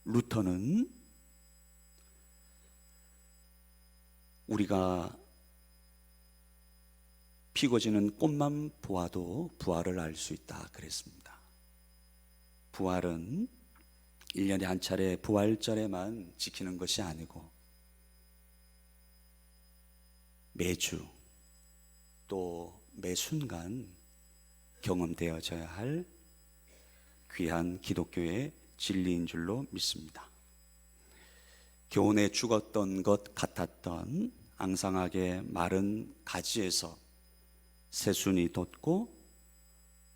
루터는 우리가 피고지는 꽃만 보아도 부활을 알 수 있다 그랬습니다. 부활은 1년에 한 차례 부활절에만 지키는 것이 아니고 매주 또 매 순간 경험되어져야 할 귀한 기독교의 진리인 줄로 믿습니다. 교훈에 죽었던 것 같았던 앙상하게 마른 가지에서 새순이 돋고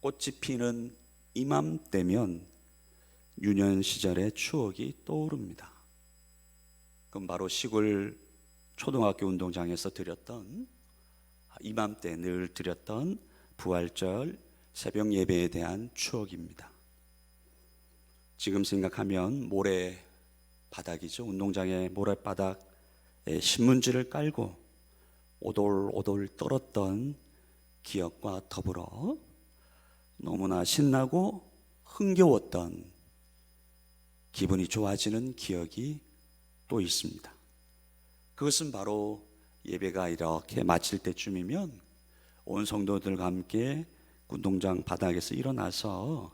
꽃이 피는 이맘때면 유년 시절의 추억이 떠오릅니다. 그럼 바로 시골 초등학교 운동장에서 드렸던 이맘때 늘 드렸던 부활절 새벽 예배에 대한 추억입니다. 지금 생각하면 모래바닥이죠. 운동장의 모래바닥에 신문지를 깔고 오돌오돌 떨었던 기억과 더불어 너무나 신나고 흥겨웠던 기분이 좋아지는 기억이 또 있습니다. 그것은 바로 예배가 이렇게 마칠 때쯤이면 온 성도들과 함께 운동장 바닥에서 일어나서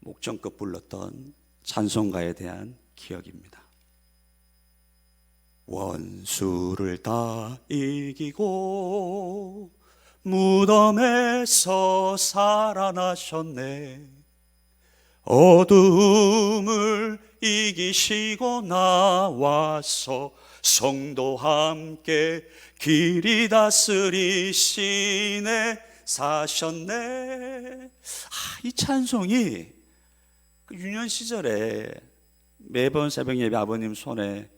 목청껏 불렀던 찬송가에 대한 기억입니다. 원수를 다 이기고 무덤에서 살아나셨네. 어둠을 이기시고 나와서 성도와 함께 길이 다스리시네. 사셨네. 이 찬송이 유년 시절에 매번 새벽 예배 아버님 손에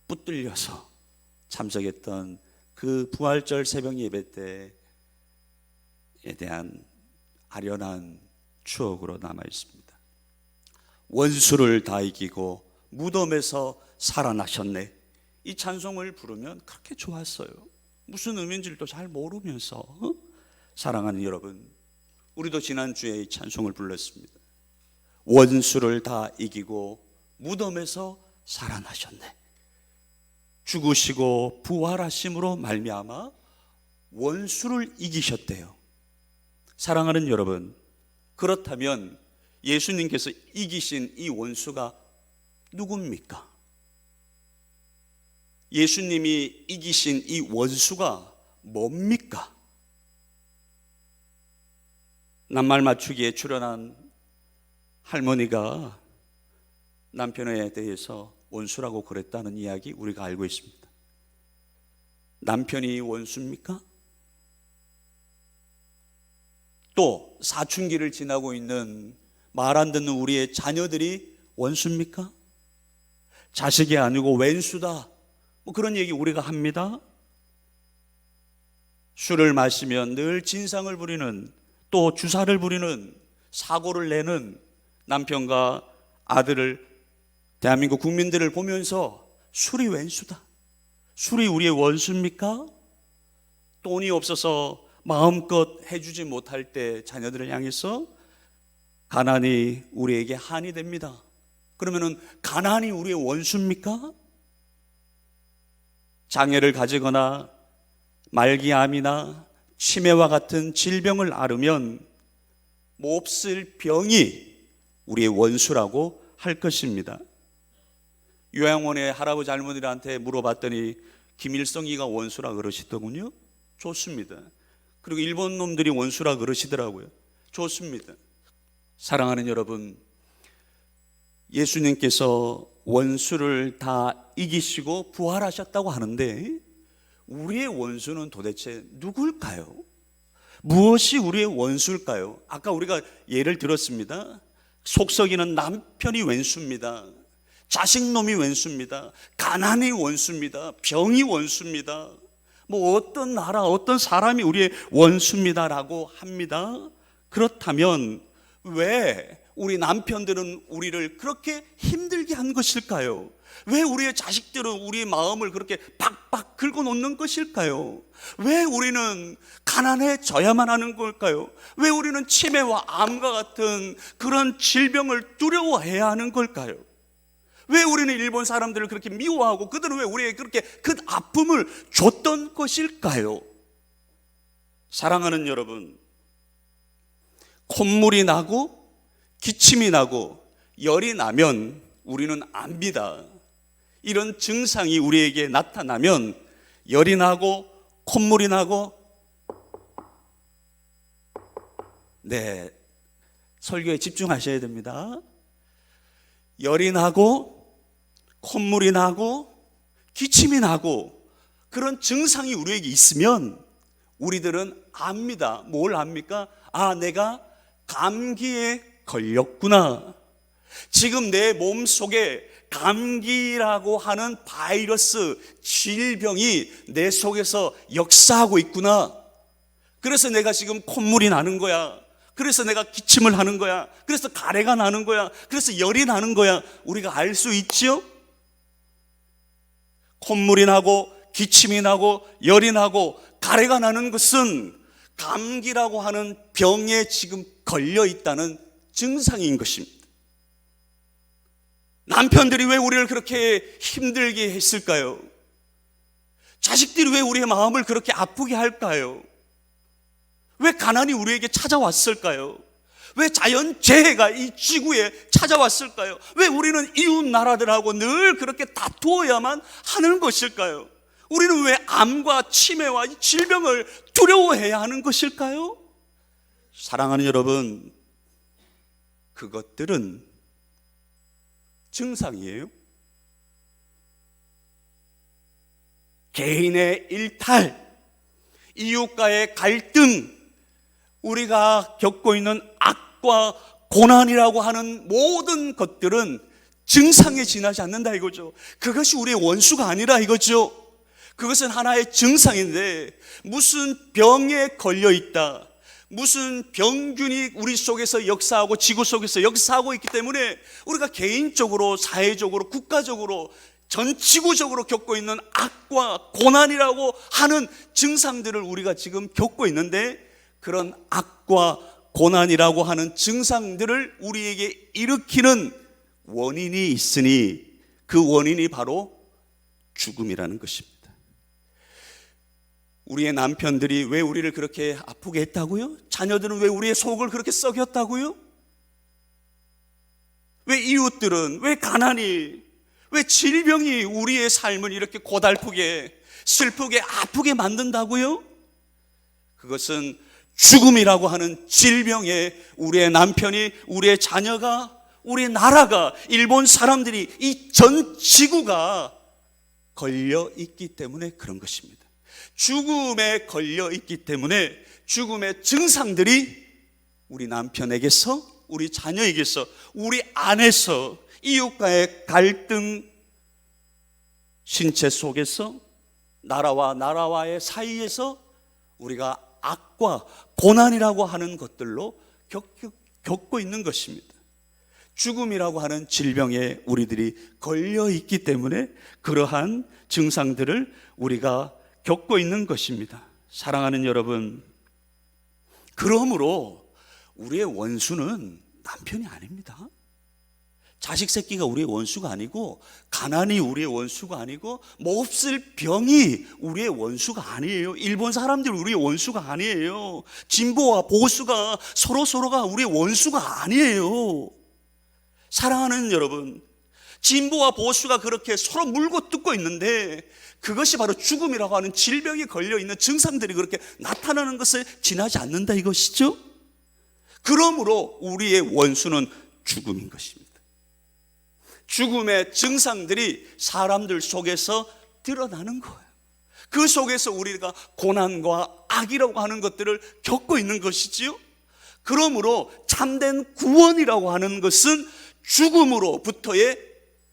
붙들려서 참석했던 그 부활절 새벽 예배 때에 대한 아련한 추억으로 남아 있습니다. 원수를 다 이기고 무덤에서 살아나셨네. 이 찬송을 부르면 그렇게 좋았어요. 무슨 의미인지를 또 잘 모르면서 사랑하는 여러분, 우리도 지난주에 이 찬송을 불렀습니다. 원수를 다 이기고 무덤에서 살아나셨네. 죽으시고 부활하심으로 말미암아 원수를 이기셨대요. 사랑하는 여러분, 그렇다면 예수님께서 이기신 이 원수가 누굽니까? 예수님이 이기신 이 원수가 뭡니까? 낱말 맞추기에 출연한 할머니가 남편에 대해서 원수라고 그랬다는 이야기 우리가 알고 있습니다. 남편이 원수입니까? 또 사춘기를 지나고 있는 말 안 듣는 우리의 자녀들이 원수입니까? 자식이 아니고 왼수다, 그런 얘기 우리가 합니다. 술을 마시면 늘 진상을 부리는, 또 주사를 부리는, 사고를 내는 남편과 아들을, 대한민국 국민들을 보면서 술이 왼수다, 술이 우리의 원수입니까? 돈이 없어서 마음껏 해주지 못할 때 자녀들을 향해서 가난이 우리에게 한이 됩니다. 그러면은 가난이 우리의 원수입니까? 장애를 가지거나 말기암이나 치매와 같은 질병을 앓으면 몹쓸 병이 우리의 원수라고 할 것입니다. 요양원의 할아버지 할머니들한테 물어봤더니 김일성이가 원수라 그러시더군요. 좋습니다. 그리고 일본 놈들이 원수라 그러시더라고요. 좋습니다. 사랑하는 여러분, 예수님께서 원수를 다 이기시고 부활하셨다고 하는데 우리의 원수는 도대체 누굴까요? 무엇이 우리의 원수일까요? 아까 우리가 예를 들었습니다. 속썩이는 남편이 원수입니다. 자식놈이 원수입니다. 가난이 원수입니다. 병이 원수입니다. 어떤 나라, 어떤 사람이 우리의 원수입니다라고 합니다. 그렇다면 왜 우리 남편들은 우리를 그렇게 힘들게 한 것일까요? 왜 우리의 자식들은 우리의 마음을 그렇게 박박 긁어놓는 것일까요? 왜 우리는 가난해져야만 하는 걸까요? 왜 우리는 치매와 암과 같은 그런 질병을 두려워해야 하는 걸까요? 왜 우리는 일본 사람들을 그렇게 미워하고 그들은 왜 우리에게 그렇게 큰 아픔을 줬던 것일까요? 사랑하는 여러분, 콧물이 나고 기침이 나고 열이 나면 우리는 압니다. 이런 증상이 우리에게 나타나면 열이 나고 콧물이 나고, 네, 설교에 집중하셔야 됩니다. 열이 나고 콧물이 나고 기침이 나고 그런 증상이 우리에게 있으면 우리들은 압니다. 뭘 압니까? 아, 내가 감기에 걸렸구나. 지금 내 몸속에 감기라고 하는 바이러스 질병이 내 속에서 역사하고 있구나. 그래서 내가 지금 콧물이 나는 거야. 그래서 내가 기침을 하는 거야. 그래서 가래가 나는 거야. 그래서 열이 나는 거야. 우리가 알 수 있지요? 콧물이 나고 기침이 나고 열이 나고 가래가 나는 것은 감기라고 하는 병에 지금 걸려 있다는 증상인 것입니다. 남편들이 왜 우리를 그렇게 힘들게 했을까요? 자식들이 왜 우리의 마음을 그렇게 아프게 할까요? 왜 가난이 우리에게 찾아왔을까요? 왜 자연재해가 이 지구에 찾아왔을까요? 왜 우리는 이웃 나라들하고 늘 그렇게 다투어야만 하는 것일까요? 우리는 왜 암과 치매와 이 질병을 두려워해야 하는 것일까요? 사랑하는 여러분, 그것들은 증상이에요. 개인의 일탈, 이웃과의 갈등, 우리가 겪고 있는 악과 고난이라고 하는 모든 것들은 증상에 지나지 않는다 이거죠. 그것이 우리의 원수가 아니라 이거죠. 그것은 하나의 증상인데, 무슨 병에 걸려 있다, 무슨 병균이 우리 속에서 역사하고 지구 속에서 역사하고 있기 때문에 우리가 개인적으로, 사회적으로, 국가적으로, 전 지구적으로 겪고 있는 악과 고난이라고 하는 증상들을 우리가 지금 겪고 있는데, 그런 악과 고난이라고 하는 증상들을 우리에게 일으키는 원인이 있으니 그 원인이 바로 죽음이라는 것입니다. 우리의 남편들이 왜 우리를 그렇게 아프게 했다고요? 자녀들은 왜 우리의 속을 그렇게 썩였다고요? 왜 이웃들은, 왜 가난이, 왜 질병이 우리의 삶을 이렇게 고달프게, 슬프게, 아프게 만든다고요? 그것은 죽음이라고 하는 질병에 우리의 남편이, 우리의 자녀가, 우리 나라가, 일본 사람들이, 이 전 지구가 걸려 있기 때문에 그런 것입니다. 죽음에 걸려 있기 때문에 죽음의 증상들이 우리 남편에게서, 우리 자녀에게서, 우리 안에서, 이웃과의 갈등, 신체 속에서, 나라와 나라와의 사이에서 우리가 악과 고난이라고 하는 것들로 겪고 있는 것입니다. 죽음이라고 하는 질병에 우리들이 걸려 있기 때문에 그러한 증상들을 우리가 겪고 있는 것입니다. 사랑하는 여러분, 그러므로 우리의 원수는 남편이 아닙니다. 자식 새끼가 우리의 원수가 아니고, 가난이 우리의 원수가 아니고, 몹쓸 병이 우리의 원수가 아니에요. 일본 사람들이 우리의 원수가 아니에요. 진보와 보수가 서로가 우리의 원수가 아니에요. 사랑하는 여러분, 진보와 보수가 그렇게 서로 물고 뜯고 있는데, 그것이 바로 죽음이라고 하는 질병에 걸려있는 증상들이 그렇게 나타나는 것을 지나지 않는다 이것이죠. 그러므로 우리의 원수는 죽음인 것입니다. 죽음의 증상들이 사람들 속에서 드러나는 거예요. 그 속에서 우리가 고난과 악이라고 하는 것들을 겪고 있는 것이지요. 그러므로 참된 구원이라고 하는 것은 죽음으로부터의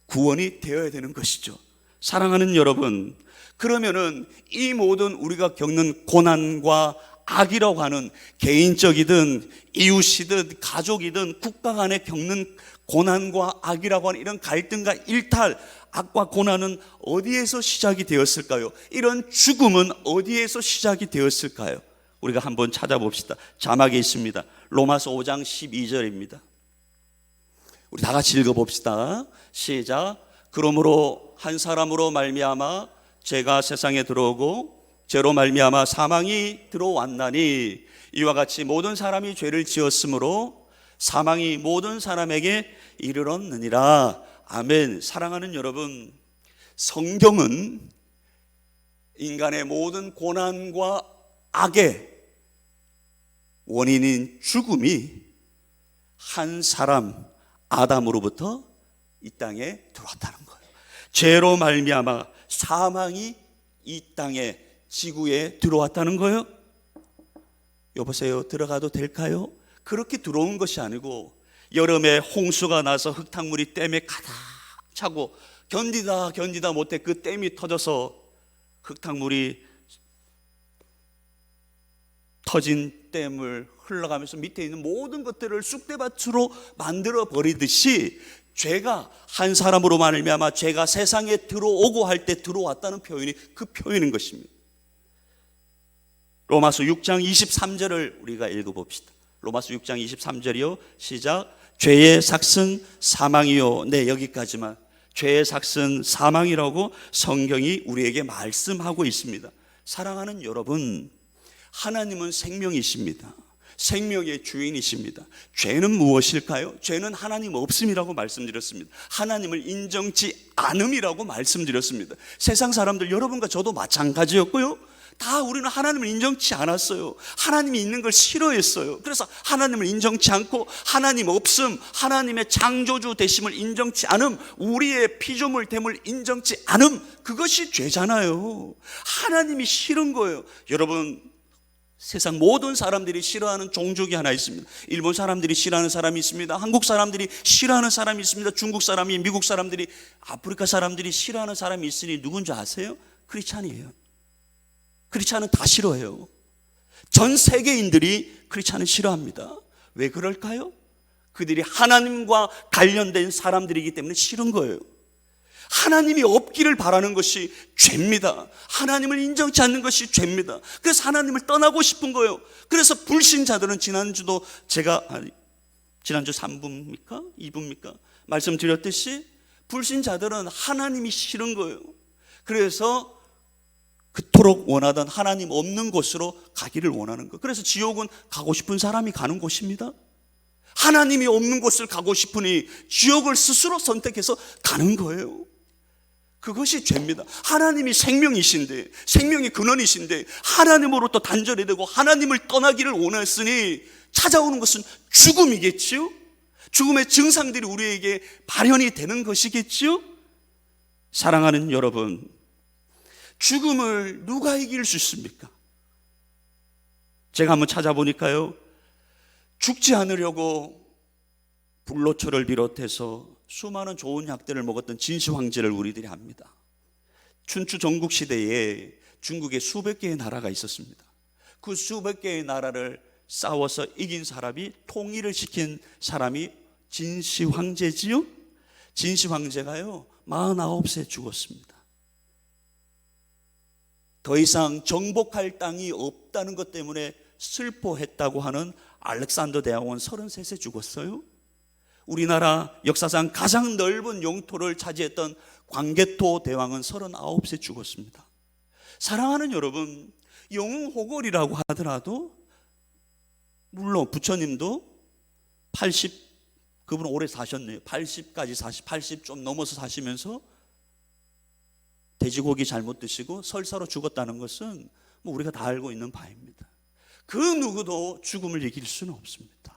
구원이 되어야 되는 것이죠. 사랑하는 여러분, 그러면은 이 모든 우리가 겪는 고난과 악이라고 하는 개인적이든 이웃이든 가족이든 국가 간에 겪는 고난과 악이라고 하는 이런 갈등과 일탈, 악과 고난은 어디에서 시작이 되었을까요? 이런 죽음은 어디에서 시작이 되었을까요? 우리가 한번 찾아봅시다. 자막에 있습니다. 로마서 5장 12절입니다. 우리 다 같이 읽어봅시다. 시작. 그러므로 한 사람으로 말미암아 죄가 세상에 들어오고 죄로 말미암아 사망이 들어왔나니 이와 같이 모든 사람이 죄를 지었으므로 사망이 모든 사람에게 이르렀느니라. 아멘. 사랑하는 여러분, 성경은 인간의 모든 고난과 악의 원인인 죽음이 한 사람 아담으로부터 이 땅에 들어왔다는 거예요. 죄로 말미암아 사망이 이 땅에 지구에 들어왔다는 거예요. 여보세요, 들어가도 될까요? 그렇게 들어온 것이 아니고 여름에 홍수가 나서 흙탕물이 댐에 가득 차고 견디다 못해 그 댐이 터져서 흙탕물이 터진 댐을 흘러가면서 밑에 있는 모든 것들을 쑥대밭으로 만들어 버리듯이 죄가 한 사람으로 말미암아 죄가 세상에 들어오고 할 때 들어왔다는 표현이 그 표현인 것입니다. 로마서 6장 23절을 우리가 읽어봅시다. 로마서 6장 23절이요. 시작. 죄의 삭은 사망이요. 네, 여기까지만. 죄의 삭은 사망이라고 성경이 우리에게 말씀하고 있습니다. 사랑하는 여러분, 하나님은 생명이십니다. 생명의 주인이십니다. 죄는 무엇일까요? 죄는 하나님 없음이라고 말씀드렸습니다. 하나님을 인정치 않음이라고 말씀드렸습니다. 세상 사람들, 여러분과 저도 마찬가지였고요. 다 우리는 하나님을 인정치 않았어요. 하나님이 있는 걸 싫어했어요. 그래서 하나님을 인정치 않고 하나님 없음, 하나님의 창조주 되심을 인정치 않음, 우리의 피조물 됨을 인정치 않음, 그것이 죄잖아요. 하나님이 싫은 거예요. 여러분, 세상 모든 사람들이 싫어하는 종족이 하나 있습니다. 일본 사람들이 싫어하는 사람이 있습니다. 한국 사람들이 싫어하는 사람이 있습니다. 중국 사람이, 미국 사람들이, 아프리카 사람들이 싫어하는 사람이 있으니 누군지 아세요? 크리스찬이에요. 크리스찬은 다 싫어해요. 전 세계인들이 크리스찬을 싫어합니다. 왜 그럴까요? 그들이 하나님과 관련된 사람들이기 때문에 싫은 거예요. 하나님이 없기를 바라는 것이 죄입니다. 하나님을 인정치 않는 것이 죄입니다. 그래서 하나님을 떠나고 싶은 거예요. 그래서 불신자들은 지난주 3부입니까? 2부입니까? 말씀드렸듯이 불신자들은 하나님이 싫은 거예요. 그래서 그토록 원하던 하나님 없는 곳으로 가기를 원하는 거예요. 그래서 지옥은 가고 싶은 사람이 가는 곳입니다. 하나님이 없는 곳을 가고 싶으니 지옥을 스스로 선택해서 가는 거예요. 그것이 죄입니다. 하나님이 생명이신데, 생명의 근원이신데 하나님으로부터 단절이 되고 하나님을 떠나기를 원했으니 찾아오는 것은 죽음이겠지요. 죽음의 증상들이 우리에게 발현이 되는 것이겠지요. 사랑하는 여러분, 죽음을 누가 이길 수 있습니까? 제가 한번 찾아보니까요, 죽지 않으려고 불로초를 비롯해서 수많은 좋은 약들을 먹었던 진시 황제를 우리들이 압니다. 춘추 전국시대에 중국에 수백 개의 나라가 있었습니다. 그 수백 개의 나라를 싸워서 이긴 사람이, 통일을 시킨 사람이 진시 황제지요. 진시 황제가요 49세에 죽었습니다. 더 이상 정복할 땅이 없다는 것 때문에 슬퍼했다고 하는 알렉산더 대왕은 33세에 죽었어요. 우리나라 역사상 가장 넓은 영토를 차지했던 광개토 대왕은 39세에 죽었습니다. 사랑하는 여러분, 영웅호걸이라고 하더라도, 물론 부처님도 80, 그분은 오래 사셨네요. 80 좀 넘어서 사시면서 돼지고기 잘못 드시고 설사로 죽었다는 것은 뭐 우리가 다 알고 있는 바입니다. 그 누구도 죽음을 이길 수는 없습니다.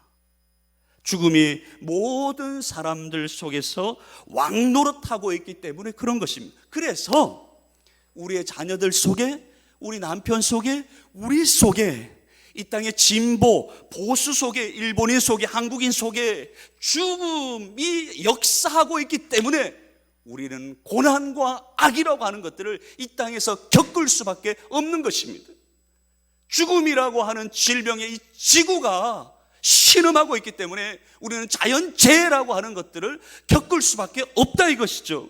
죽음이 모든 사람들 속에서 왕노릇하고 있기 때문에 그런 것입니다. 그래서 우리의 자녀들 속에, 우리 남편 속에, 우리 속에, 이 땅의 진보, 보수 속에, 일본인 속에, 한국인 속에 죽음이 역사하고 있기 때문에 우리는 고난과 악이라고 하는 것들을 이 땅에서 겪을 수밖에 없는 것입니다. 죽음이라고 하는 질병의 이 지구가 신음하고 있기 때문에 우리는 자연재해라고 하는 것들을 겪을 수밖에 없다 이것이죠.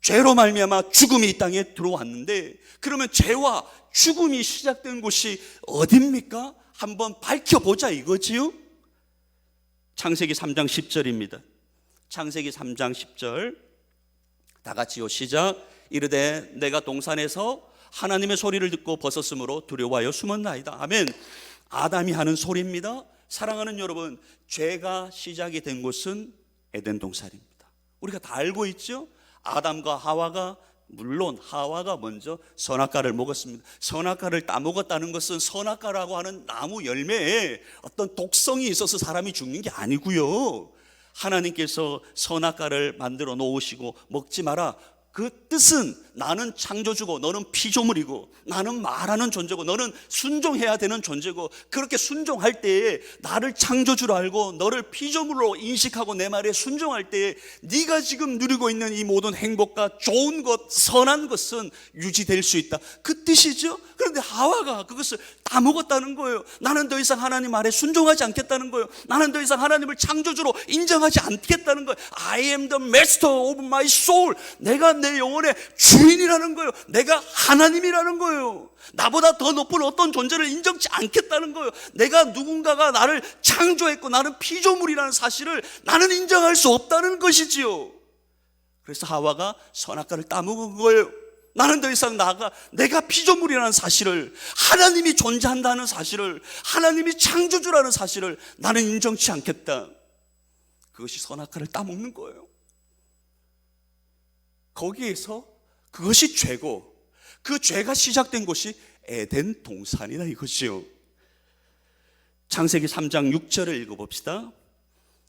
죄로 말미암아 죽음이 이 땅에 들어왔는데, 그러면 죄와 죽음이 시작된 곳이 어딥니까? 한번 밝혀보자 이거지요. 창세기 3장 10절입니다. 창세기 3장 10절 다 같이요, 시작. 이르되 내가 동산에서 하나님의 소리를 듣고 벗었으므로 두려워하여 숨었나이다. 아멘. 아담이 하는 소리입니다. 사랑하는 여러분, 죄가 시작이 된 곳은 에덴 동산입니다. 우리가 다 알고 있죠. 아담과 하와가, 물론 하와가 먼저 선악과를 먹었습니다. 선악과를 따먹었다는 것은 선악과라고 하는 나무 열매에 어떤 독성이 있어서 사람이 죽는 게 아니고요, 하나님께서 선악과를 만들어 놓으시고 먹지 마라, 그 뜻은 나는 창조주고 너는 피조물이고 나는 말하는 존재고 너는 순종해야 되는 존재고, 그렇게 순종할 때에 나를 창조주로 알고 너를 피조물로 인식하고 내 말에 순종할 때에 네가 지금 누리고 있는 이 모든 행복과 좋은 것, 선한 것은 유지될 수 있다, 그 뜻이죠. 그런데 하와가 그것을 다 먹었다는 거예요. 나는 더 이상 하나님 말에 순종하지 않겠다는 거예요. 나는 더 이상 하나님을 창조주로 인정하지 않겠다는 거예요. I am the master of my soul. 내가 내 영혼의 주인이라는 거예요. 내가 하나님이라는 거예요. 나보다 더 높은 어떤 존재를 인정치 않겠다는 거예요. 내가 누군가가 나를 창조했고 나는 피조물이라는 사실을 나는 인정할 수 없다는 것이지요. 그래서 하와가 선악과를 따먹은 거예요. 나는 더 이상 내가 피조물이라는 사실을, 하나님이 존재한다는 사실을, 하나님이 창조주라는 사실을 나는 인정치 않겠다. 그것이 선악과를 따먹는 거예요. 거기에서 그것이 죄고, 그 죄가 시작된 곳이 에덴 동산이다 이것이요. 창세기 3장 6절을 읽어봅시다.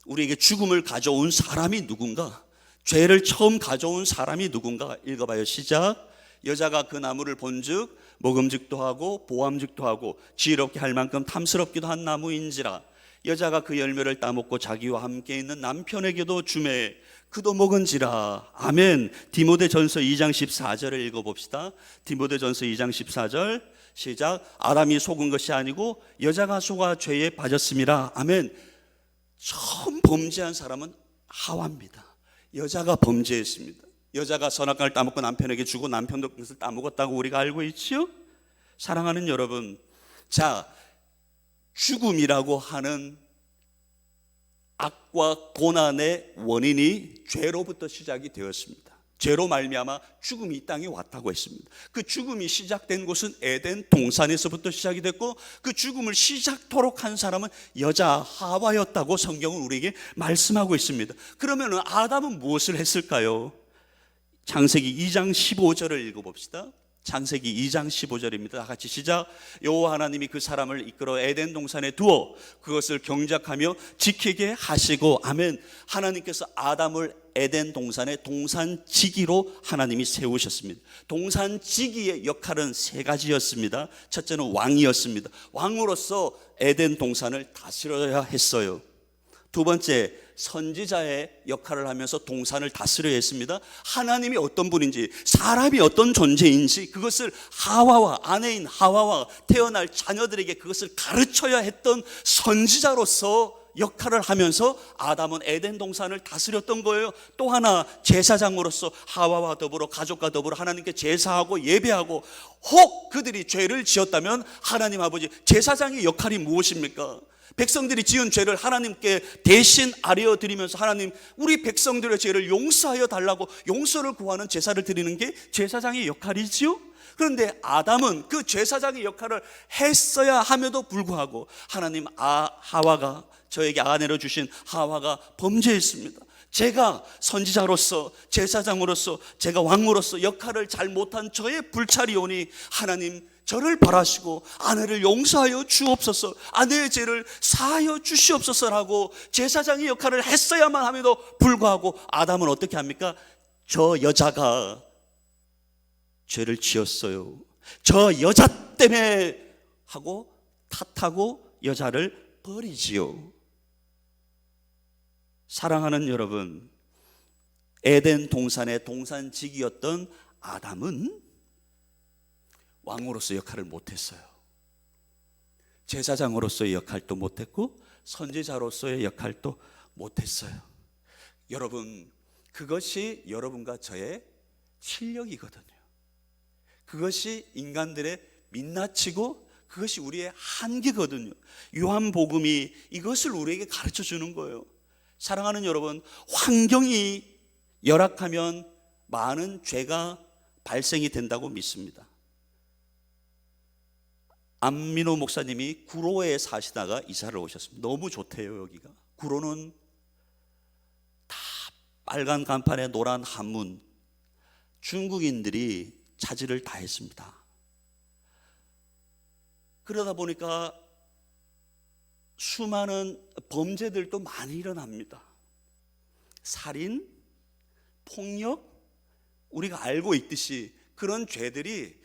우리에게 죽음을 가져온 사람이 누군가, 죄를 처음 가져온 사람이 누군가 읽어봐요. 시작. 여자가 그 나무를 본즉 먹음직도 하고 보암직도 하고 지혜롭게 할 만큼 탐스럽기도 한 나무인지라. 여자가 그 열매를 따먹고 자기와 함께 있는 남편에게도 주매 그도 먹은지라. 아멘. 디모데전서 2장 14절을 읽어봅시다. 디모데전서 2장 14절 시작. 아담이 속은 것이 아니고 여자가 속아 죄에 빠졌음이라. 아멘. 처음 범죄한 사람은 하와입니다. 여자가 범죄했습니다. 여자가 선악과를 따먹고 남편에게 주고 남편도 그것을 따먹었다고 우리가 알고 있지요. 사랑하는 여러분, 자, 죽음이라고 하는 악과 고난의 원인이 죄로부터 시작이 되었습니다. 죄로 말미암아 죽음이 이 땅에 왔다고 했습니다. 그 죽음이 시작된 곳은 에덴 동산에서부터 시작이 됐고, 그 죽음을 시작토록 한 사람은 여자 하와였다고 성경은 우리에게 말씀하고 있습니다. 그러면 아담은 무엇을 했을까요? 창세기 2장 15절을 읽어봅시다. 창세기 2장 15절입니다. 다 같이 시작. 여호와 하나님이 그 사람을 이끌어 에덴 동산에 두어 그것을 경작하며 지키게 하시고. 아멘. 하나님께서 아담을 에덴 동산의 동산지기로 하나님이 세우셨습니다. 동산지기의 역할은 세 가지였습니다. 첫째는 왕이었습니다. 왕으로서 에덴 동산을 다스려야 했어요. 두 번째, 선지자의 역할을 하면서 동산을 다스려야 했습니다. 하나님이 어떤 분인지, 사람이 어떤 존재인지 그것을 하와와, 아내인 하와와 태어날 자녀들에게 그것을 가르쳐야 했던 선지자로서 역할을 하면서 아담은 에덴 동산을 다스렸던 거예요. 또 하나, 제사장으로서 하와와 더불어, 가족과 더불어 하나님께 제사하고 예배하고, 혹 그들이 죄를 지었다면 하나님 아버지, 제사장의 역할이 무엇입니까? 백성들이 지은 죄를 하나님께 대신 아뢰어드리면서 하나님, 우리 백성들의 죄를 용서하여 달라고 용서를 구하는 제사를 드리는 게 제사장의 역할이지요. 그런데 아담은 그 제사장의 역할을 했어야 함에도 불구하고 하나님, 하와가, 저에게 아내로 주신 하와가 범죄했습니다. 제가 선지자로서, 제사장으로서, 제가 왕으로서 역할을 잘 못한 저의 불찰이오니 하나님 저를 벌하시고 아내를 용서하여 주옵소서, 아내의 죄를 사하여 주시옵소서라고 제사장의 역할을 했어야만 함에도 불구하고 아담은 어떻게 합니까? 저 여자가 죄를 지었어요, 저 여자 때문에 하고 탓하고 여자를 버리지요. 사랑하는 여러분, 에덴 동산의 동산지기였던 아담은 왕으로서 역할을 못했어요. 제사장으로서의 역할도 못했고 선지자로서의 역할도 못했어요. 여러분, 그것이 여러분과 저의 실력이거든요. 그것이 인간들의 민낯이고 그것이 우리의 한계거든요. 요한복음이 이것을 우리에게 가르쳐 주는 거예요. 사랑하는 여러분, 환경이 열악하면 많은 죄가 발생이 된다고 믿습니다. 안민호 목사님이 구로에 사시다가 이사를 오셨습니다. 너무 좋대요. 여기가 구로는 다 빨간 간판에 노란 한문, 중국인들이 차지를 다 했습니다. 그러다 보니까 수많은 범죄들도 많이 일어납니다. 살인, 폭력, 우리가 알고 있듯이 그런 죄들이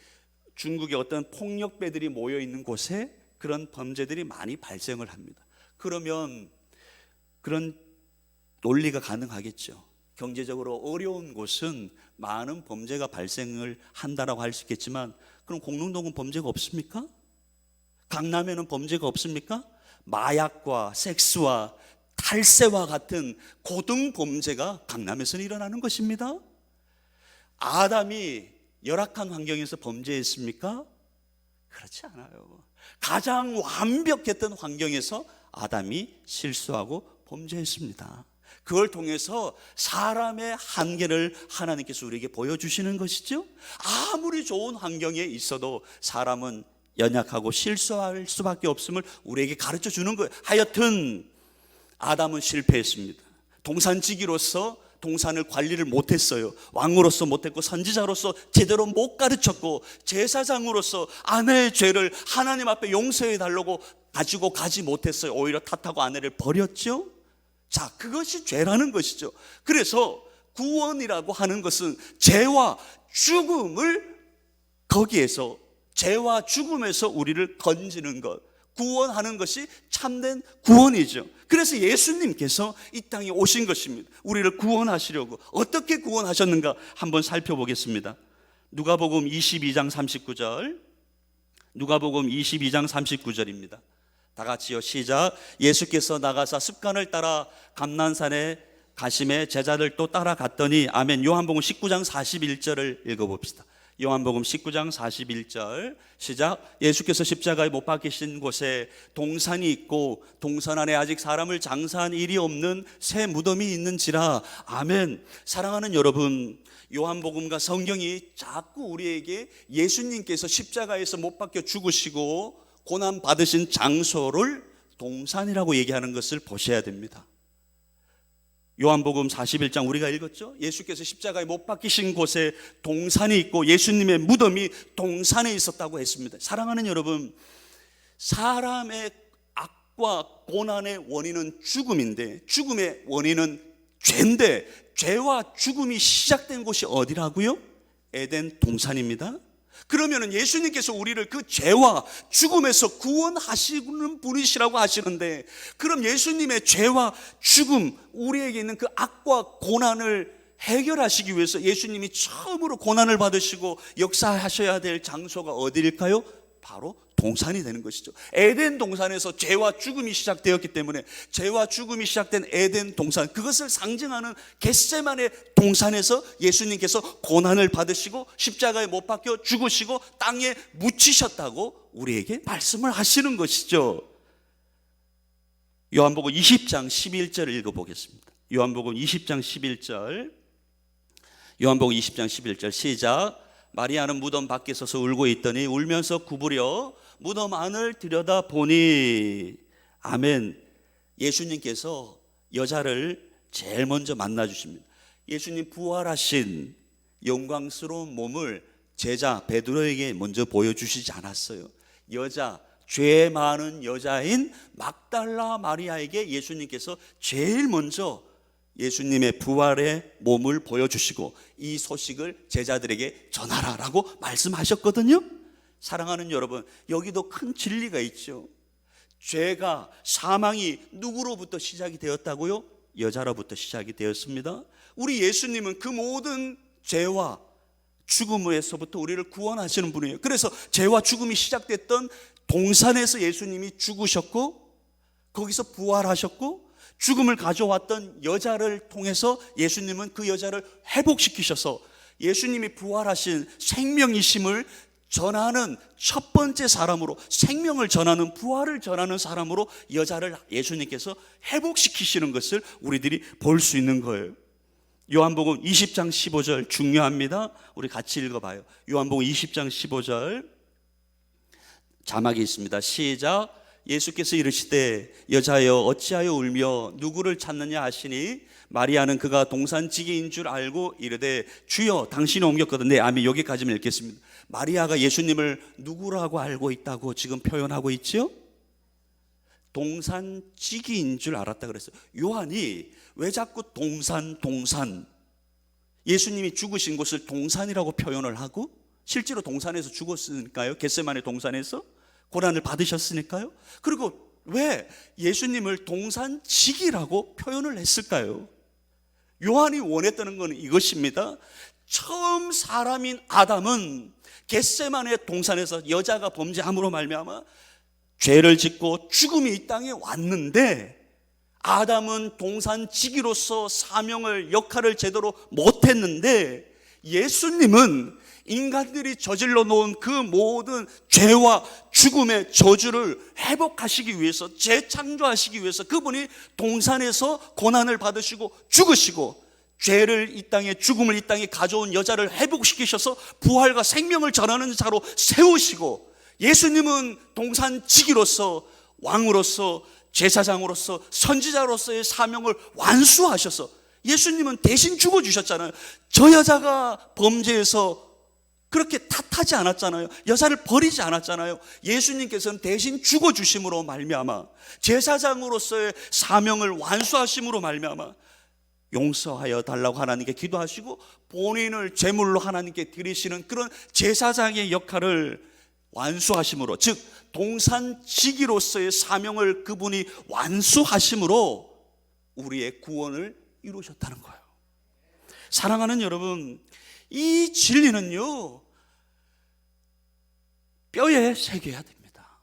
중국의 어떤 폭력배들이 모여 있는 곳에 그런 범죄들이 많이 발생을 합니다. 그러면 그런 논리가 가능하겠죠. 경제적으로 어려운 곳은 많은 범죄가 발생을 한다라고 할 수 있겠지만, 그럼 공릉동은 범죄가 없습니까? 강남에는 범죄가 없습니까? 마약과 섹스와 탈세와 같은 고등 범죄가 강남에서는 일어나는 것입니다. 아담이 열악한 환경에서 범죄했습니까? 그렇지 않아요. 가장 완벽했던 환경에서 아담이 실수하고 범죄했습니다. 그걸 통해서 사람의 한계를 하나님께서 우리에게 보여주시는 것이죠. 아무리 좋은 환경에 있어도 사람은 연약하고 실수할 수밖에 없음을 우리에게 가르쳐 주는 거예요. 하여튼 아담은 실패했습니다. 동산지기로서 동산을 관리를 못했어요. 왕으로서 못했고 선지자로서 제대로 못 가르쳤고 제사장으로서 아내의 죄를 하나님 앞에 용서해 달라고 가지고 가지 못했어요. 오히려 탓하고 아내를 버렸죠. 자, 그것이 죄라는 것이죠. 그래서 구원이라고 하는 것은 죄와 죽음을, 거기에서 죄와 죽음에서 우리를 건지는 것, 구원하는 것이 참된 구원이죠. 그래서 예수님께서 이 땅에 오신 것입니다. 우리를 구원하시려고. 어떻게 구원하셨는가 한번 살펴보겠습니다. 누가복음 22장 39절, 누가복음 22장 39절입니다. 다 같이요, 시작. 예수께서 나가사 습관을 따라 감난산에 가심에 제자들 또 따라갔더니, 아멘. 요한복음 19장 41절을 읽어봅시다. 요한복음 19장 41절 시작. 예수께서 십자가에 못 박히신 곳에 동산이 있고 동산 안에 아직 사람을 장사한 일이 없는 새 무덤이 있는지라. 아멘. 사랑하는 여러분, 요한복음과 성경이 자꾸 우리에게 예수님께서 십자가에서 못 박혀 죽으시고 고난 받으신 장소를 동산이라고 얘기하는 것을 보셔야 됩니다. 요한복음 41장 우리가 읽었죠? 예수께서 십자가에 못 박히신 곳에 동산이 있고 예수님의 무덤이 동산에 있었다고 했습니다. 사랑하는 여러분, 사람의 악과 고난의 원인은 죽음인데, 죽음의 원인은 죄인데, 죄와 죽음이 시작된 곳이 어디라고요? 에덴 동산입니다. 그러면 예수님께서 우리를 그 죄와 죽음에서 구원하시는 분이시라고 하시는데, 그럼 예수님의 죄와 죽음, 우리에게 있는 그 악과 고난을 해결하시기 위해서 예수님이 처음으로 고난을 받으시고 역사하셔야 될 장소가 어디일까요? 바로 동산이 되는 것이죠. 에덴 동산에서 죄와 죽음이 시작되었기 때문에 죄와 죽음이 시작된 에덴 동산, 그것을 상징하는 겟세마네 동산에서 예수님께서 고난을 받으시고 십자가에 못 박혀 죽으시고 땅에 묻히셨다고 우리에게 말씀을 하시는 것이죠. 요한복음 20장 11절을 읽어보겠습니다. 요한복음 20장 11절, 요한복음 20장 11절 시작. 마리아는 무덤 밖에 서서 울고 있더니 울면서 구부려 무덤 안을 들여다보니. 아멘. 예수님께서 여자를 제일 먼저 만나 주십니다. 예수님 부활하신 영광스러운 몸을 제자 베드로에게 먼저 보여주시지 않았어요. 여자, 죄 많은 여자인 막달라 마리아에게 예수님께서 제일 먼저 예수님의 부활의 몸을 보여주시고 이 소식을 제자들에게 전하라라고 말씀하셨거든요. 사랑하는 여러분, 여기도 큰 진리가 있죠. 죄가, 사망이 누구로부터 시작이 되었다고요? 여자로부터 시작이 되었습니다. 우리 예수님은 그 모든 죄와 죽음에서부터 우리를 구원하시는 분이에요. 그래서 죄와 죽음이 시작됐던 동산에서 예수님이 죽으셨고 거기서 부활하셨고 죽음을 가져왔던 여자를 통해서 예수님은 그 여자를 회복시키셔서 예수님이 부활하신 생명이심을 전하는 첫 번째 사람으로, 생명을 전하는, 부활을 전하는 사람으로 여자를 예수님께서 회복시키시는 것을 우리들이 볼 수 있는 거예요. 요한복음 20장 15절 중요합니다. 우리 같이 읽어봐요. 요한복음 20장 15절 자막이 있습니다. 시작. 예수께서 이르시되 여자여 어찌하여 울며 누구를 찾느냐 하시니 마리아는 그가 동산지기인 줄 알고 이르되 주여 당신이 옮겼거든. 네, 아멘. 여기까지만 읽겠습니다. 마리아가 예수님을 누구라고 알고 있다고 지금 표현하고 있죠? 동산지기인 줄 알았다 그랬어요. 요한이 왜 자꾸 동산 예수님이 죽으신 곳을 동산이라고 표현을 하고 실제로 동산에서 죽었으니까요. 겟세마네 동산에서 고난을 받으셨으니까요. 그리고 왜 예수님을 동산지기라고 표현을 했을까요? 요한이 원했다는 것은 이것입니다. 처음 사람인 아담은 겟세마네 동산에서 여자가 범죄함으로 말미암아 죄를 짓고 죽음이 이 땅에 왔는데 아담은 동산지기로서 사명을, 역할을 제대로 못했는데 예수님은 인간들이 저질러 놓은 그 모든 죄와 죽음의 저주를 회복하시기 위해서, 재창조하시기 위해서 그분이 동산에서 고난을 받으시고 죽으시고 죄를 이 땅에, 죽음을 이 땅에 가져온 여자를 회복시키셔서 부활과 생명을 전하는 자로 세우시고, 예수님은 동산지기로서, 왕으로서, 제사장으로서, 선지자로서의 사명을 완수하셔서 예수님은 대신 죽어주셨잖아요. 저 여자가 범죄해서 그렇게 탓하지 않았잖아요. 여자를 버리지 않았잖아요. 예수님께서는 대신 죽어주심으로 말미암아, 제사장으로서의 사명을 완수하심으로 말미암아 용서하여 달라고 하나님께 기도하시고 본인을 제물로 하나님께 드리시는 그런 제사장의 역할을 완수하심으로, 즉 동산지기로서의 사명을 그분이 완수하심으로 우리의 구원을 이루셨다는 거예요. 사랑하는 여러분, 이 진리는요 뼈에 새겨야 됩니다.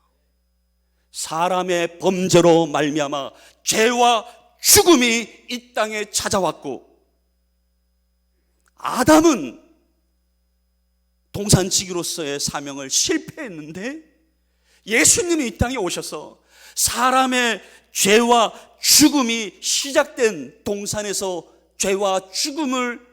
사람의 범죄로 말미암아 죄와 죽음이 이 땅에 찾아왔고 아담은 동산지기로서의 사명을 실패했는데 예수님이 이 땅에 오셔서 사람의 죄와 죽음이 시작된 동산에서 죄와 죽음을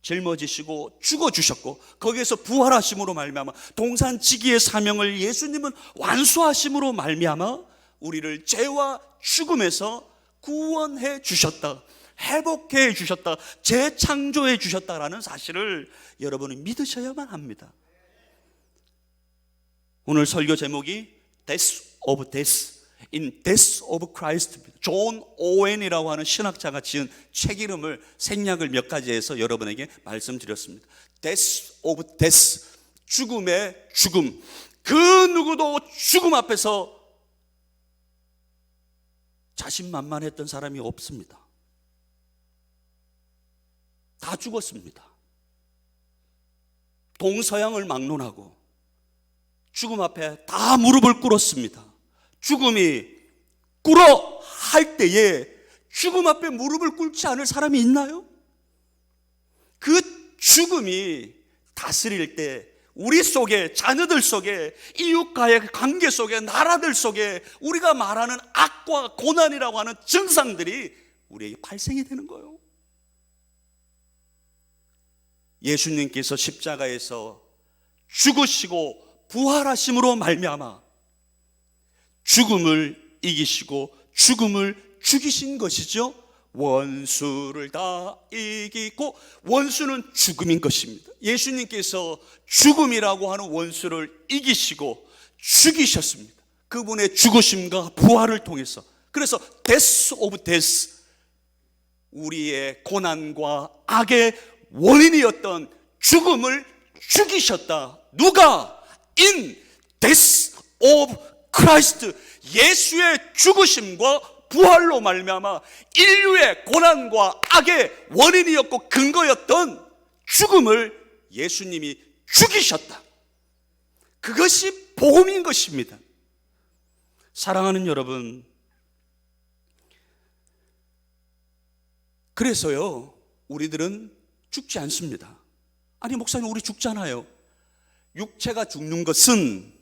짊어지시고 죽어주셨고 거기에서 부활하심으로 말미암아 동산지기의 사명을 예수님은 완수하심으로 말미암아 우리를 죄와 죽음에서 구원해 주셨다, 회복해 주셨다, 재창조해 주셨다라는 사실을 여러분이 믿으셔야만 합니다. 오늘 설교 제목이 Death of Death, In Death of Christ. 존 오웬이라고 하는 신학자가 지은 책 이름을 생략을 몇 가지 해서 여러분에게 말씀드렸습니다. Death of Death, 죽음의 죽음. 그 누구도 죽음 앞에서 자신만만했던 사람이 없습니다. 다 죽었습니다. 동서양을 막론하고 죽음 앞에 다 무릎을 꿇었습니다. 죽음이 꿇어 할 때에 죽음 앞에 무릎을 꿇지 않을 사람이 있나요? 그 죽음이 다스릴 때 우리 속에, 자녀들 속에, 이웃과의 관계 속에, 나라들 속에 우리가 말하는 악과 고난이라고 하는 증상들이 우리에게 발생이 되는 거예요. 예수님께서 십자가에서 죽으시고 부활하심으로 말미암아 죽음을 이기시고 죽음을 죽이신 것이죠. 원수를 다 이기고, 원수는 죽음인 것입니다. 예수님께서 죽음이라고 하는 원수를 이기시고 죽이셨습니다. 그분의 죽으심과 부활을 통해서. 그래서 Death of Death, 우리의 고난과 악의 원인이었던 죽음을 죽이셨다. 누가? In Death of Christ, 예수의 죽으심과 부활로 말미암아 인류의 고난과 악의 원인이었고 근거였던 죽음을 예수님이 죽이셨다. 그것이 복음인 것입니다. 사랑하는 여러분, 그래서요, 우리들은 죽지 않습니다. 아니, 목사님, 우리 죽잖아요. 육체가 죽는 것은,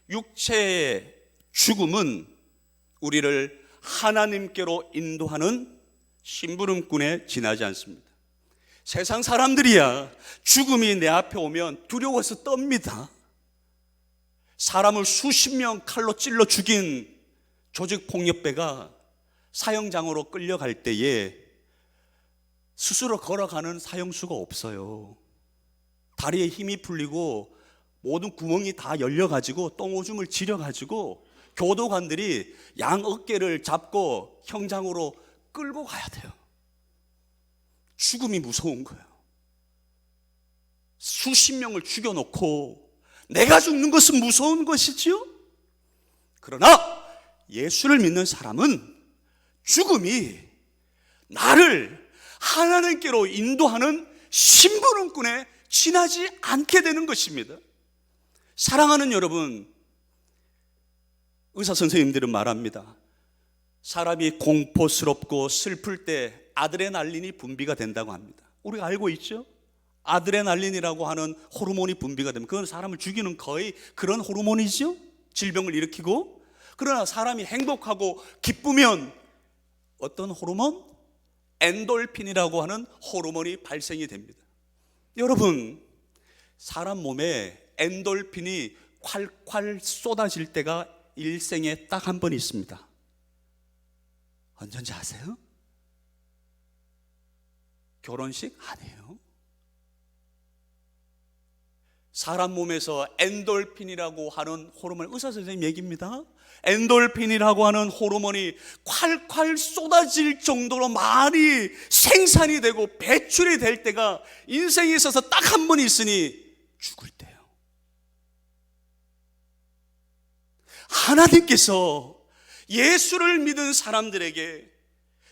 육체의 죽음은 우리를 하나님께로 인도하는 심부름꾼에 지나지 않습니다. 세상 사람들이야 죽음이 내 앞에 오면 두려워서 떱니다. 사람을 수십 명 칼로 찔러 죽인 조직폭력배가 사형장으로 끌려갈 때에 스스로 걸어가는 사형수가 없어요. 다리에 힘이 풀리고 모든 구멍이 다 열려가지고 똥오줌을 지려가지고 교도관들이 양 어깨를 잡고 형장으로 끌고 가야 돼요. 죽음이 무서운 거예요. 수십 명을 죽여놓고 내가 죽는 것은 무서운 것이지요. 그러나 예수를 믿는 사람은 죽음이 나를 하나님께로 인도하는 심부름꾼에 지나지 않게 되는 것입니다. 사랑하는 여러분, 의사 선생님들은 말합니다. 사람이 공포스럽고 슬플 때 아드레날린이 분비가 된다고 합니다. 우리가 알고 있죠? 아드레날린이라고 하는 호르몬이 분비가 되면 그건 사람을 죽이는 거의 그런 호르몬이죠. 질병을 일으키고. 그러나 사람이 행복하고 기쁘면 어떤 호르몬? 엔돌핀이라고 하는 호르몬이 발생이 됩니다. 여러분, 사람 몸에 엔돌핀이 콸콸 쏟아질 때가 일생에 딱 한 번 있습니다. 언제인지 아세요? 결혼식? 아니에요. 사람 몸에서 엔돌핀이라고 하는 호르몬, 의사 선생님 얘기입니다. 엔돌핀이라고 하는 호르몬이 콸콸 쏟아질 정도로 많이 생산이 되고 배출이 될 때가 인생에 있어서 딱 한 번 있으니 죽을 때요. 하나님께서 예수를 믿은 사람들에게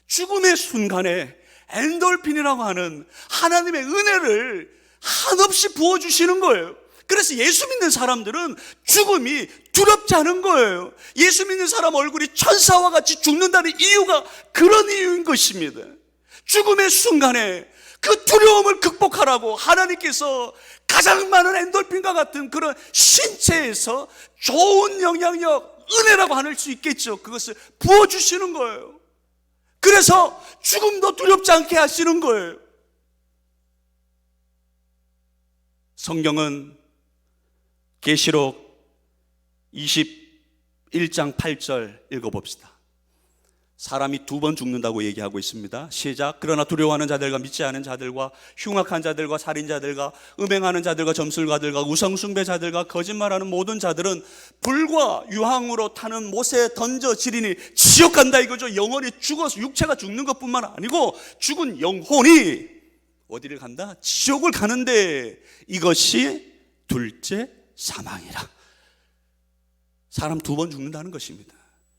죽음의 순간에 엔돌핀이라고 하는 하나님의 은혜를 한없이 부어주시는 거예요. 그래서 예수 믿는 사람들은 죽음이 두렵지 않은 거예요. 예수 믿는 사람 얼굴이 천사와 같이 죽는다는 이유가 그런 이유인 것입니다. 죽음의 순간에 그 두려움을 극복하라고 하나님께서 가장 많은 엔돌핀과 같은 그런 신체에서 좋은 영향력, 은혜라고 할 수 있겠죠. 그것을 부어주시는 거예요. 그래서 죽음도 두렵지 않게 하시는 거예요. 성경은 계시록 21장 8절 읽어봅시다. 사람이 두 번 죽는다고 얘기하고 있습니다. 시작. 그러나 두려워하는 자들과 믿지 않은 자들과 흉악한 자들과 살인자들과 음행하는 자들과 점술가들과 우상숭배자들과 거짓말하는 모든 자들은 불과 유황으로 타는 못에 던져지리니 지옥 간다 이거죠. 영혼이 죽어서 육체가 죽는 것뿐만 아니고 죽은 영혼이 어디를 간다? 지옥을 가는데 이것이 둘째 사망이라. 사람 두 번 죽는다는 것입니다.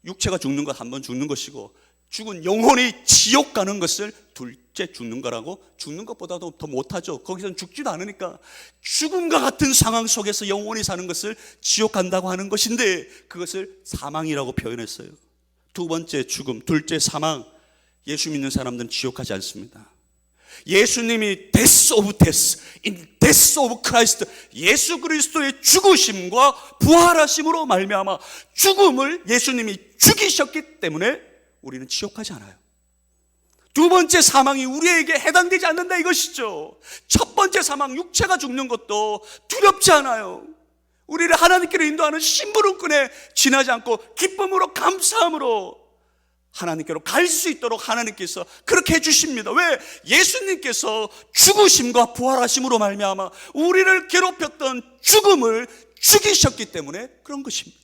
육체가 죽는 것 한 번 죽는 것이고 죽은 영혼이 지옥 가는 것을 둘째 죽는 거라고. 죽는 것보다도 더 못하죠. 거기서는 죽지도 않으니까 죽음과 같은 상황 속에서 영혼이 사는 것을 지옥 간다고 하는 것인데 그것을 사망이라고 표현했어요. 두 번째 죽음, 둘째 사망. 예수 믿는 사람들은 지옥 가지 않습니다. 예수님이 death of death, in death of Christ, 예수 그리스도의 죽으심과 부활하심으로 말미암아 죽음을 예수님이 죽이셨기 때문에 우리는 지옥 가지 않아요. 두 번째 사망이 우리에게 해당되지 않는다 이것이죠. 첫 번째 사망, 육체가 죽는 것도 두렵지 않아요. 우리를 하나님께로 인도하는 심부름꾼에 지나지 않고 기쁨으로 감사함으로 하나님께로 갈 수 있도록 하나님께서 그렇게 해주십니다. 왜? 예수님께서 죽으심과 부활하심으로 말미암아 우리를 괴롭혔던 죽음을 죽이셨기 때문에 그런 것입니다.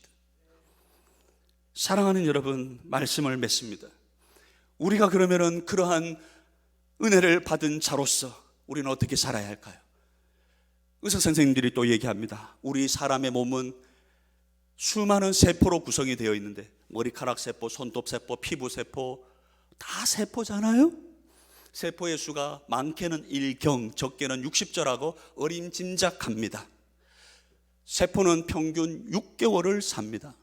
사랑하는 여러분, 말씀을 맺습니다. 우리가 그러면은 그러한 은혜를 받은 자로서 우리는 어떻게 살아야 할까요? 의사 선생님들이 또 얘기합니다. 우리 사람의 몸은 수많은 세포로 구성이 되어 있는데 머리카락 세포, 손톱 세포, 피부 세포 다 세포잖아요. 세포의 수가 많게는 1경, 적게는 60조라고 어림짐작합니다. 세포는 평균 6개월을 삽니다.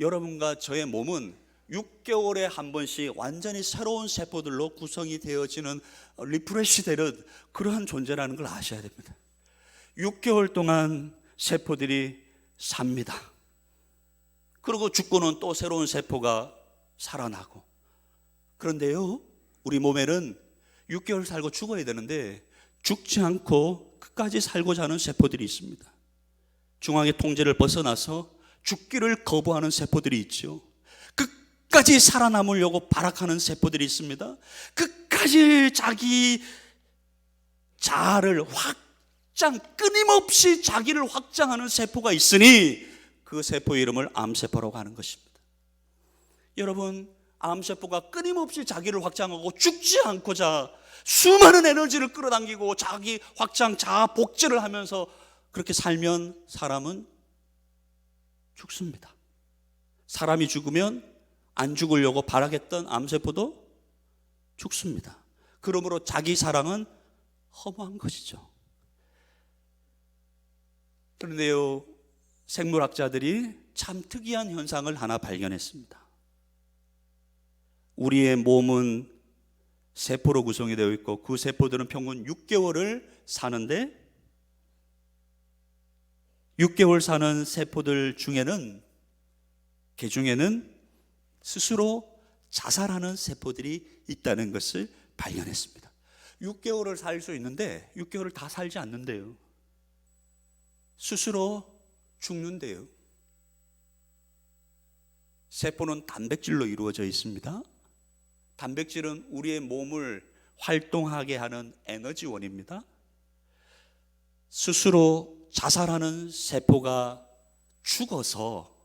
여러분과 저의 몸은 6개월에 한 번씩 완전히 새로운 세포들로 구성이 되어지는, 리프레시 되는 그러한 존재라는 걸 아셔야 됩니다. 6개월 동안 세포들이 삽니다. 그리고 죽고는 또 새로운 세포가 살아나고. 그런데요, 우리 몸에는 6개월 살고 죽어야 되는데 죽지 않고 끝까지 살고자 하는 세포들이 있습니다. 중앙의 통제를 벗어나서 죽기를 거부하는 세포들이 있죠. 끝까지 살아남으려고 발악하는 세포들이 있습니다. 끝까지 자기 자아를 끊임없이 자기를 확장하는 세포가 있으니 그 세포의 이름을 암세포라고 하는 것입니다. 여러분, 암세포가 끊임없이 자기를 확장하고 죽지 않고자 수많은 에너지를 끌어당기고 자기 확장, 자아 복제를 하면서 그렇게 살면 사람은 죽습니다. 사람이 죽으면 안 죽으려고 발악했던 암세포도 죽습니다. 그러므로 자기 사랑은 허무한 것이죠. 그런데요, 생물학자들이 참 특이한 현상을 하나 발견했습니다. 우리의 몸은 세포로 구성이 되어 있고 그 세포들은 평균 6개월을 사는데 6개월 사는 세포들 중에는, 개 중에는 스스로 자살하는 세포들이 있다는 것을 발견했습니다. 6개월을 살 수 있는데 6개월을 다 살지 않는데요, 스스로 죽는데요. 세포는 단백질로 이루어져 있습니다. 단백질은 우리의 몸을 활동하게 하는 에너지원입니다. 스스로 자살하는 세포가 죽어서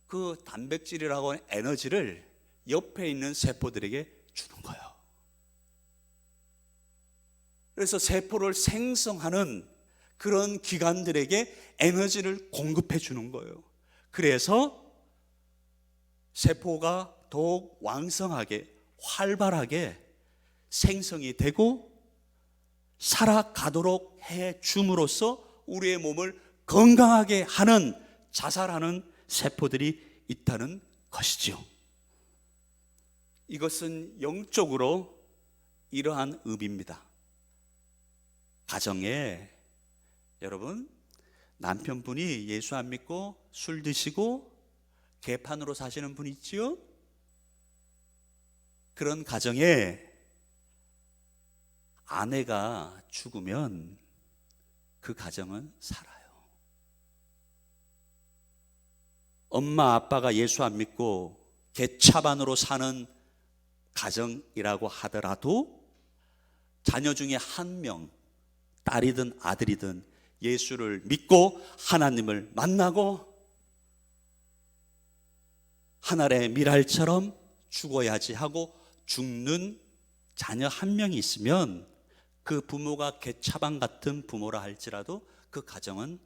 그 단백질이라고 하는 에너지를 옆에 있는 세포들에게 주는 거예요. 그래서 세포를 생성하는 그런 기관들에게 에너지를 공급해 주는 거예요. 그래서 세포가 더욱 왕성하게, 활발하게 생성이 되고 살아가도록 해 줌으로써 우리의 몸을 건강하게 하는, 자살하는 세포들이 있다는 것이지요. 이것은 영적으로 이러한 의미입니다. 가정에 여러분, 남편분이 예수 안 믿고 술 드시고 개판으로 사시는 분 있지요? 그런 가정에 아내가 죽으면 그 가정은 살아요. 엄마 아빠가 예수 안 믿고 개차반으로 사는 가정이라고 하더라도 자녀 중에 한 명, 딸이든 아들이든 예수를 믿고 하나님을 만나고 하늘의 미랄처럼 죽어야지 하고 죽는 자녀 한 명이 있으면 그 부모가 개차반 같은 부모라 할지라도 그 가정은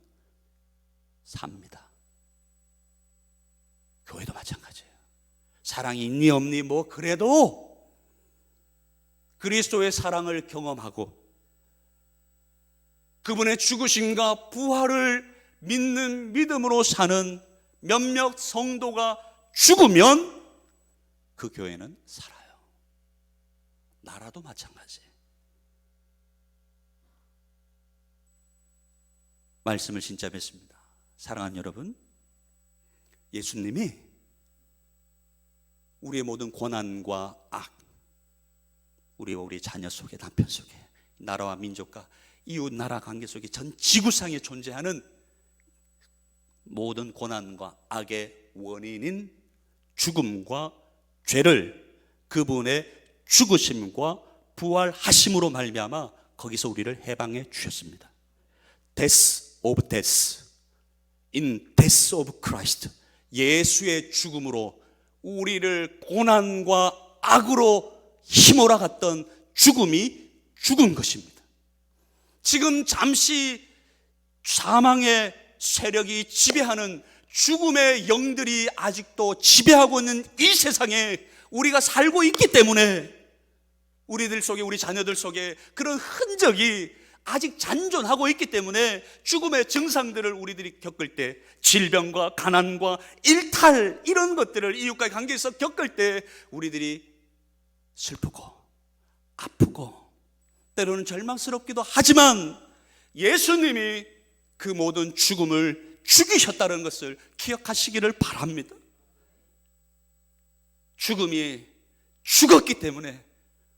삽니다. 교회도 마찬가지예요. 사랑이 있니 없니 뭐 그래도 그리스도의 사랑을 경험하고 그분의 죽으심과 부활을 믿는 믿음으로 사는 몇몇 성도가 죽으면 그 교회는 살아요. 나라도 마찬가지예요. 말씀을 진짜 뵙습니다. 사랑하는 여러분, 예수님이 우리의 모든 고난과 악, 우리와 우리 자녀 속에, 남편 속에, 나라와 민족과 이웃 나라 관계 속에 전 지구상에 존재하는 모든 고난과 악의 원인인 죽음과 죄를 그분의 죽으심과 부활하심으로 말미암아 거기서 우리를 해방해 주셨습니다. Death of death, in death of Christ, 예수의 죽음으로 우리를 고난과 악으로 힘몰아갔던 죽음이 죽은 것입니다. 지금 잠시 사망의 세력이 지배하는 죽음의 영들이 아직도 지배하고 있는 이 세상에 우리가 살고 있기 때문에 우리들 속에, 우리 자녀들 속에 그런 흔적이 아직 잔존하고 있기 때문에 죽음의 증상들을 우리들이 겪을 때, 질병과 가난과 일탈 이런 것들을 이웃과의 관계에서 겪을 때 우리들이 슬프고 아프고 때로는 절망스럽기도 하지만 예수님이 그 모든 죽음을 죽이셨다는 것을 기억하시기를 바랍니다. 죽음이 죽었기 때문에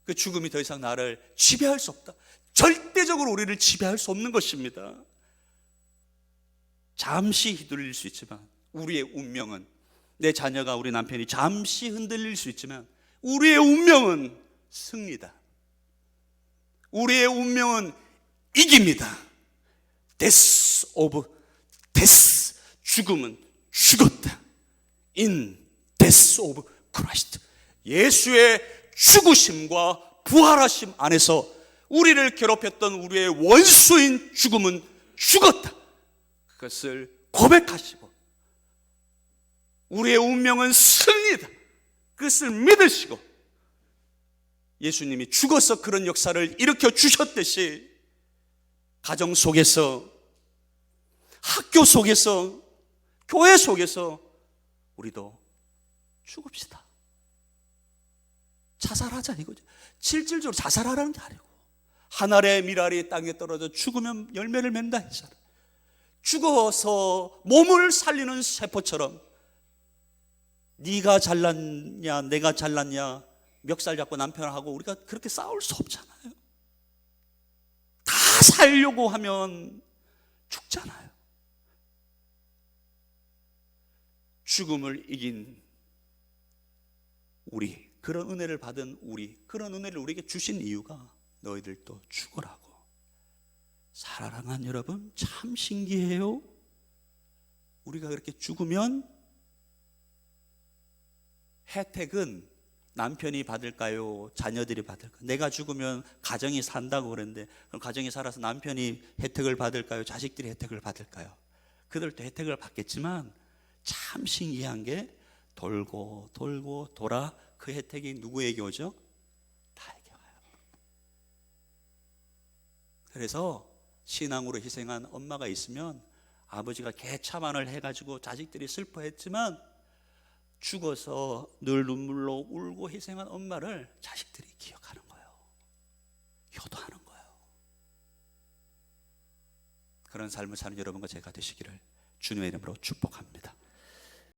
그 죽음이 더 이상 나를 지배할 수 없다. 절대적으로 우리를 지배할 수 없는 것입니다. 잠시 휘둘릴 수 있지만 우리의 운명은, 내 자녀가, 우리 남편이 잠시 흔들릴 수 있지만 우리의 운명은 승리다. 우리의 운명은 이깁니다. Death of death. 죽음은 죽었다. In death of Christ. 예수의 죽으심과 부활하심 안에서 우리를 괴롭혔던 우리의 원수인 죽음은 죽었다. 그것을 고백하시고 우리의 운명은 승리다. 그것을 믿으시고 예수님이 죽어서 그런 역사를 일으켜 주셨듯이 가정 속에서, 학교 속에서, 교회 속에서 우리도 죽읍시다. 자살하자 이거죠. 실질적으로 자살하라는 게 아니고 한 알의 밀알이 땅에 떨어져 죽으면 열매를 맺는다 했잖아요. 죽어서 몸을 살리는 세포처럼 네가 잘났냐 내가 잘났냐 멱살 잡고 남편하고 우리가 그렇게 싸울 수 없잖아요. 다 살려고 하면 죽잖아요. 죽음을 이긴 우리, 그런 은혜를 받은 우리, 그런 은혜를 우리에게 주신 이유가 너희들도 죽으라고. 사랑하는 여러분, 참 신기해요. 우리가 그렇게 죽으면 혜택은 남편이 받을까요? 자녀들이 받을까요? 내가 죽으면 가정이 산다고 그랬는데 그럼 가정이 살아서 남편이 혜택을 받을까요? 자식들이 혜택을 받을까요? 그들도 혜택을 받겠지만 참 신기한 게 돌고 돌고 돌아 그 혜택이 누구에게 오죠? 나에게 와요. 그래서 신앙으로 희생한 엄마가 있으면 아버지가 개차만을 해가지고 자식들이 슬퍼했지만 죽어서 늘 눈물로 울고 희생한 엄마를 자식들이 기억하는 거예요. 효도하는 거예요. 그런 삶을 사는 여러분과 제가 되시기를 주님의 이름으로 축복합니다.